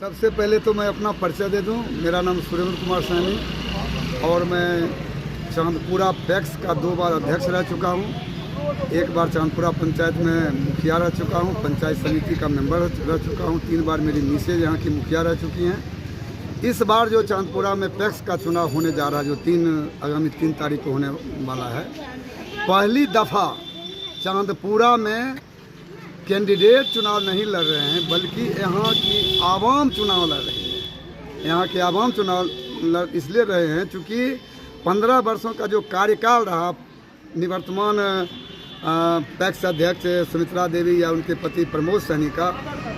सबसे पहले तो मैं अपना परिचय दे दूं। मेरा नाम सुरेंद्र कुमार सैनी और मैं चांदपुरा पैक्स का 2 बार अध्यक्ष रह चुका हूं। एक बार चांदपुरा पंचायत में मुखिया रह चुका हूं, पंचायत समिति का मेंबर रह चुका हूं। 3 बार मेरी मिसेज यहाँ की मुखिया रह चुकी हैं। इस बार जो चांदपुरा में पैक्स का चुनाव होने जा रहा है, जो आगामी 3 तारीख को होने वाला है, पहली दफ़ा चांदपुरा में कैंडिडेट चुनाव नहीं लड़ रहे हैं, बल्कि यहाँ की आवाम चुनाव लड़ रही है। यहाँ के आवाम चुनाव इसलिए रहे हैं क्योंकि 15 वर्षों का जो कार्यकाल रहा निवर्तमान पैक्स अध्यक्ष सुमित्रा देवी या उनके पति प्रमोद सैनी का,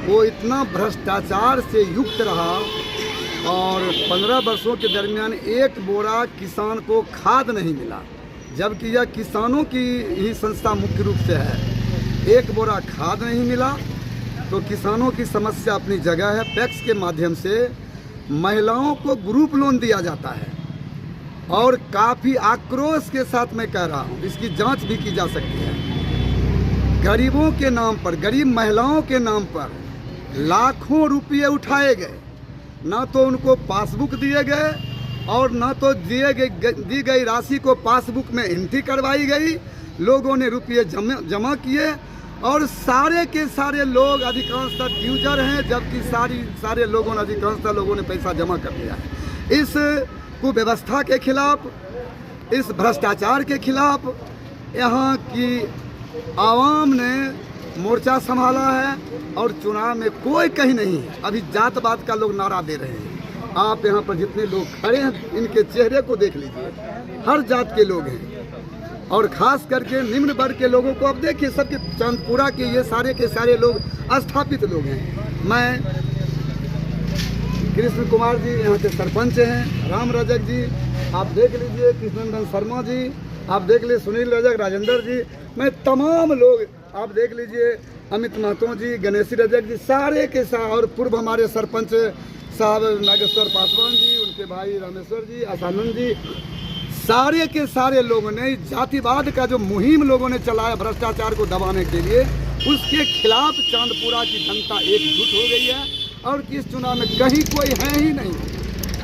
वो इतना भ्रष्टाचार से युक्त रहा और 15 वर्षों के दरमियान एक बोरा किसान को खाद नहीं मिला, जबकि यह किसानों की ही संस्था मुख्य रूप से है। एक बोरा खाद नहीं मिला तो किसानों की समस्या अपनी जगह है। पैक्स के माध्यम से महिलाओं को ग्रुप लोन दिया जाता है और काफ़ी आक्रोश के साथ मैं कह रहा हूँ, इसकी जांच भी की जा सकती है। गरीबों के नाम पर, गरीब महिलाओं के नाम पर लाखों रुपये उठाए गए, ना तो उनको पासबुक दिए गए और ना तो दी गई राशि को पासबुक में एंट्री करवाई गई। लोगों ने रुपये जमा किए और सारे के सारे लोग अधिकांशतः ड्यूजर हैं, जबकि सारे लोगों ने अधिकांशतः लोगों ने पैसा जमा कर दिया है। इस कुव्यवस्था के खिलाफ, इस भ्रष्टाचार के खिलाफ यहाँ की आवाम ने मोर्चा संभाला है और चुनाव में कोई कहीं नहीं है। अभी जातपात का लोग नारा दे रहे हैं। आप यहाँ पर जितने लोग खड़े हैं, इनके चेहरे को देख लीजिए, हर जात के लोग हैं और ख़ास करके निम्न वर्ग के लोगों को अब देखिए, सबके चांदपुरा के ये सारे के सारे लोग स्थापित लोग हैं। मैं कृष्ण कुमार जी यहाँ के सरपंच हैं, राम रजक जी आप देख लीजिए, कृष्णनंदन शर्मा जी आप देख लीजिए, सुनील रजक, राजेंद्र जी, मैं तमाम लोग आप देख लीजिए, अमित महतो जी, गणेशी रजक जी, सारे के साथ, और पूर्व हमारे सरपंच साहब नागेश्वर पासवान जी, उनके भाई रामेश्वर जी, आसानंद जी, सारे के सारे लोगों ने जातिवाद का जो मुहिम लोगों ने चलाया भ्रष्टाचार को दबाने के लिए, उसके खिलाफ चांदपुरा की जनता एकजुट हो गई है और इस चुनाव में कहीं कोई है ही नहीं।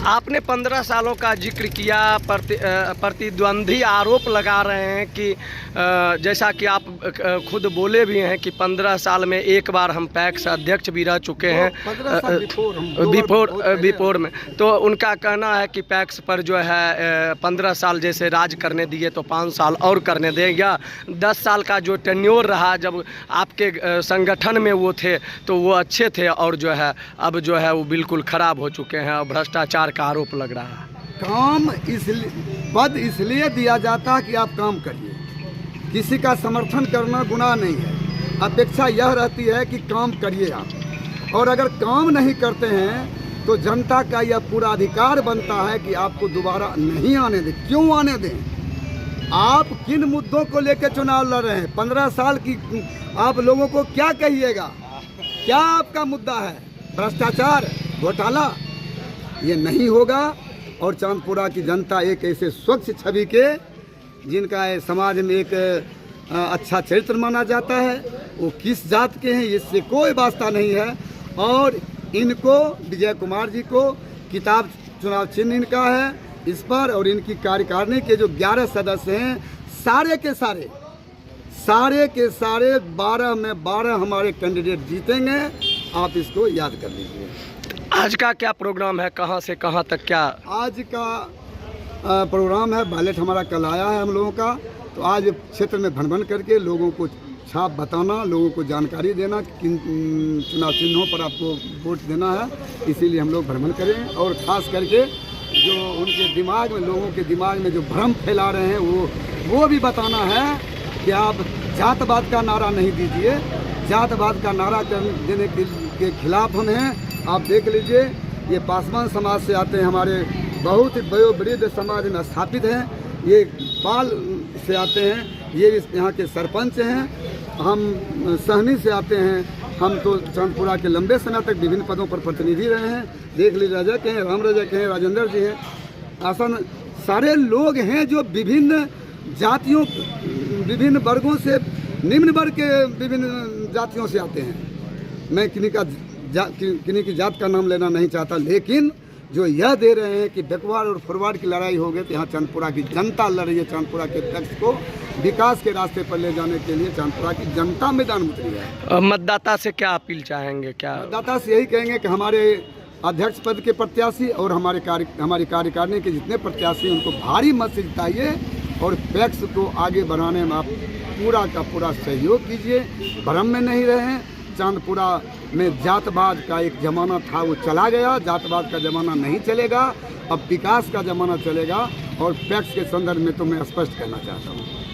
आपने 15 सालों का जिक्र किया, प्रतिद्वंदी आरोप लगा रहे हैं कि जैसा कि आप खुद बोले भी हैं कि 15 साल में एक बार हम पैक्स अध्यक्ष भी रह चुके हैं, बिफोर में। तो उनका कहना है कि पैक्स पर जो है 15 साल जैसे राज करने दिए तो 5 साल और करने देगा। 10 साल का जो टेन्योर रहा जब आपके संगठन में वो थे तो वो अच्छे थे और जो है अब जो है वो बिल्कुल ख़राब हो चुके हैं और भ्रष्टाचार का आरोप लग रहा है। काम पद इसलिए दिया जाता है कि आप काम करिए, किसी का समर्थन करना गुनाह नहीं है। अपेक्षा यह रहती है कि काम करिए आप, और अगर काम नहीं करते हैं तो जनता का यह पूरा अधिकार बनता है कि आपको दोबारा नहीं आने दें। क्यों आने दें? आप किन मुद्दों को लेकर चुनाव लड़ रहे हैं? 15 साल की आप लोगों को क्या कहिएगा? क्या आपका मुद्दा है? भ्रष्टाचार, घोटाला? ये नहीं होगा। और चांदपुरा की जनता एक ऐसे स्वच्छ छवि के, जिनका समाज में एक अच्छा चरित्र माना जाता है, वो किस जात के हैं इससे कोई वास्ता नहीं है। और इनको, विजय कुमार जी को किताब चुनाव चिन्ह इनका है इस पर, और इनकी कार्यकारिणी के जो 11 सदस्य हैं, सारे के सारे 12 में 12 हमारे कैंडिडेट जीतेंगे। आप इसको याद कर लीजिए। आज का क्या प्रोग्राम है, कहां से कहां तक? क्या आज का प्रोग्राम है, बैलेट हमारा कल आया है हम लोगों का, तो आज क्षेत्र में भ्रमण करके लोगों को छाप बताना, लोगों को जानकारी देना किन चुनाव चिन्हों पर आपको वोट देना है, इसीलिए हम लोग भ्रमण करें। और ख़ास करके जो उनके दिमाग में, लोगों के दिमाग में जो भ्रम फैला रहे हैं वो भी बताना है कि आप जातवाद का नारा नहीं दीजिए। जातवाद का नारा देने के खिलाफ हम हैं। आप देख लीजिए, ये पासवान समाज से आते हैं, हमारे बहुत ही वयोवृद्ध समाज में स्थापित हैं। ये पाल से आते हैं, ये यहाँ के सरपंच हैं। हम सहनी से आते हैं, हम तो चांदपुरा के लंबे समय तक विभिन्न पदों पर प्रतिनिधि रहे हैं। देख लीजिए, रजक हैं, राम रजक हैं, राजेंद्र जी हैं, आसन, सारे लोग हैं जो विभिन्न जातियों, विभिन्न वर्गों से, निम्न वर्ग के विभिन्न जातियों से आते हैं। मैं किन्हीं का किन्हीं की जात का नाम लेना नहीं चाहता, लेकिन जो यह दे रहे हैं कि बैकवर्ड और फॉरवर्ड की लड़ाई हो गई, तो यहाँ चांदपुरा की जनता लड़ रही है। चांदपुरा के पैक्स को विकास के रास्ते पर ले जाने के लिए चांदपुरा की जनता मैदान में उतरी है। मतदाता से क्या अपील चाहेंगे? क्या मतदाता से यही कहेंगे कि हमारे अध्यक्ष पद के प्रत्याशी और हमारी कार्यकारिणी के जितने प्रत्याशी उनको भारी मत से जिताइए और पैक्स को आगे बढ़ाने में आप पूरा का पूरा सहयोग कीजिए। भ्रम में नहीं रहें। चांदपुरा में जातवाद का एक ज़माना था, वो चला गया। जातवाद का ज़माना नहीं चलेगा, अब विकास का ज़माना चलेगा। और पैक्स के संदर्भ में तो मैं स्पष्ट कहना चाहता हूँ।